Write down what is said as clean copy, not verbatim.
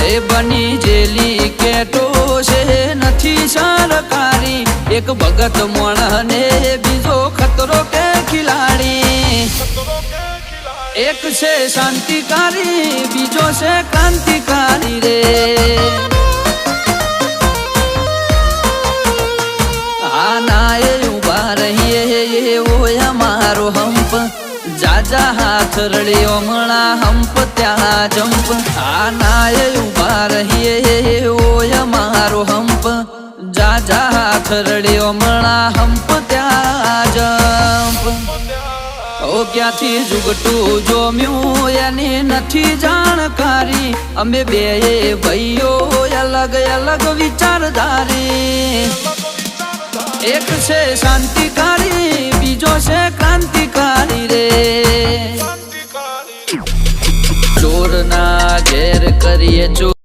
એ બની જેલી કેટો છે નથી સરકારી એક ભગત મોણ ને બીજો ખતરો કે ખિલાડી એક છે શાંતિકારી બીજો છે ક્રાંતિકારી રે આના એ ઉભા રહીએ એવો અમારો હંપ જાજા હાથ રળ્યો મણા હંપ ત્યાં જંપ આના એ ઉભા રહીએ એવો અમારો હંપ જાજા હાથ રળ્યો મણા હંપ ત્યાં જંપ ઓ ક્યાંથી જુગટું જોમ્યું એની નથી જાણકારી અમે બે ભાઈઓ અલગ અલગ વિચારધારી એક છે શાંતિકારી બીજો છે ક્રાંતિકારી રે ચોર ના ઘેર કરીએ ચોર